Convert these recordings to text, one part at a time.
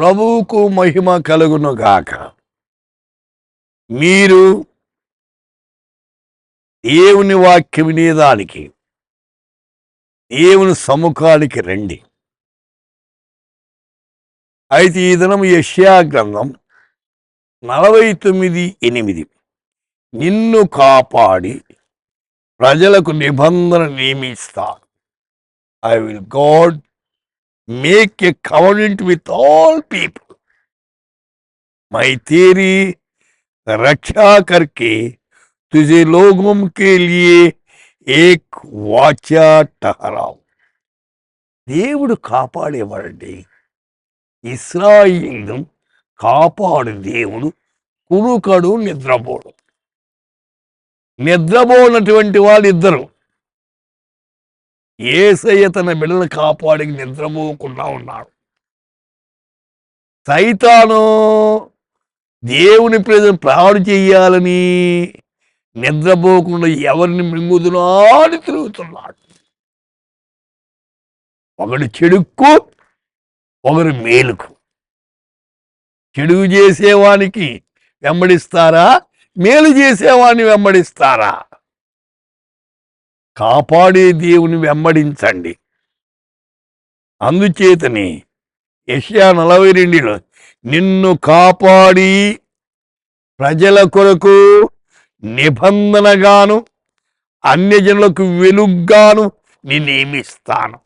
ప్రభువుకు మహిమ కలుగును గాక. మీరు దేవుని వాక్యం వినేదానికి దేవుని సముఖానికి రండి. అయితే ఈ దినం యెషయా గ్రంథం 49:8 నిన్ను కాపాడి ప్రజలకు నిబంధన నియమిస్తా. I will God make a covenant with all people. मैं तेरी रक्षा करके तुझे लोगों के लिए एक वाचा ठहराऊ. దేవుడు కాపాడేవాడండి. ఇశ్రాయేలును కాపాడు దేవుడు కునుకడు నిద్రపోడు. నిద్రపోనటువంటి వాళ్ళు ఇద్దరు. యేసయ్య తన బిడ్డలను కాపాడి నిద్రపోకుండా ఉన్నాడు. సైతాను దేవుని ప్రజలు పాడు చెయ్యాలని నిద్రపోకుండా ఎవరిని మింగుదునా అని తిరుగుతున్నాడు. ఒకడు చెడుకు, ఒకరు మేలుకు. చెడు చేసేవానికి వెంబడిస్తారా, మేలు చేసేవాడిని వెంబడిస్తారా? కాపాడే దేవుని వెంబడించండి. అందుచేతని యెషయా 42లో నిన్ను కాపాడి ప్రజల కొరకు నిబంధనగాను అన్యజనులకు వెలుగ్గాను నియమిస్తాను.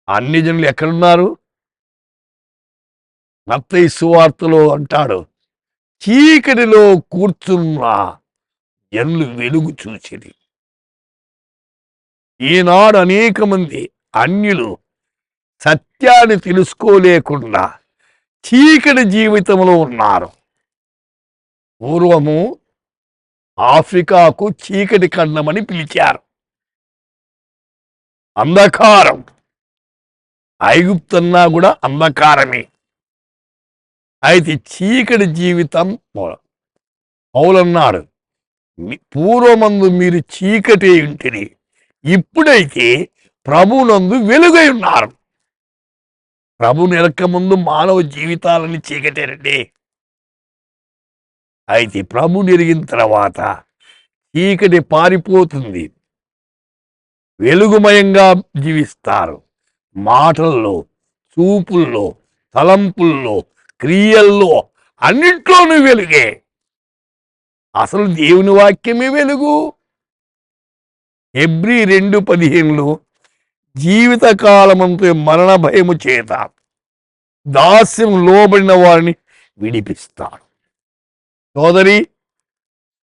అన్యజనులు ఎక్కడున్నారు? మత్తయి సువార్తలో అంటాడు, చీకటిలో కూర్చున్న జనులు వెలుగు చూసిరి. ఈనాడు అనేక మంది అన్యులు సత్యాన్ని తెలుసుకోలేకుండా చీకటి జీవితంలో ఉన్నారు. పూర్వము ఆఫ్రికాకు చీకటి ఖండమని పిలిచారు. అంధకారం. ఐగుప్తన్నా కూడా అంధకారమే. అయితే చీకటి జీవితం పౌలన్నాడు, పూర్వమందు మీరు చీకటి ఉంటిరి, ఇప్పుడైతే ప్రభునందు వెలుగై ఉన్నారు. ప్రభు నెలక ముందు మానవ జీవితాలని చీకటేనండి. అయితే ప్రభు నెరిగిన తర్వాత చీకటి పారిపోతుంది. వెలుగుమయంగా జీవిస్తారు. మాటల్లో, చూపుల్లో, తలంపుల్లో, క్రియల్లో అన్నిట్లోనూ వెలుగే. అసలు దేవుని వాక్యమే వెలుగు. హెబ్రీ 2:15 జీవితకాలమంతా మరణ భయము చేత దాస్యం లోబడిన వారిని విడిపిస్తాడు. సోదరి,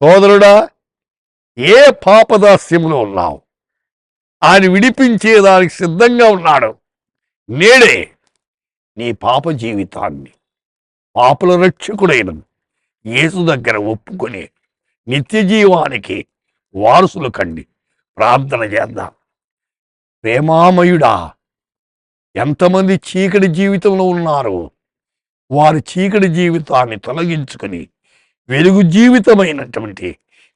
సోదరుడా, ఏ పాపదాస్యంలో ఉన్నావు? ఆయన విడిపించేదానికి సిద్ధంగా ఉన్నాడు. నేడే నీ పాప జీవితాన్ని పాపల రక్షకుడైన యేసు దగ్గర ఒప్పుకొని నిత్య జీవానికి వారసులు కండి. ప్రార్థన చేద్దాం. ప్రేమామయుడా, ఎంతమంది చీకటి జీవితంలో ఉన్నారు? వారి చీకటి జీవితాన్ని తొలగించుకొని వెలుగు జీవితమైనటువంటి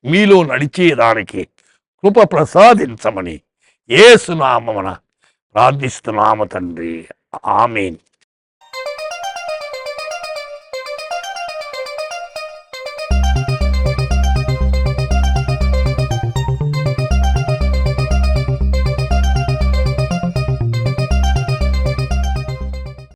మీలో నడిచేదానికి కృప ప్రసాదించమని యేసు నామమున ప్రార్థిస్తున్నాము తండ్రి. ఆమేన్.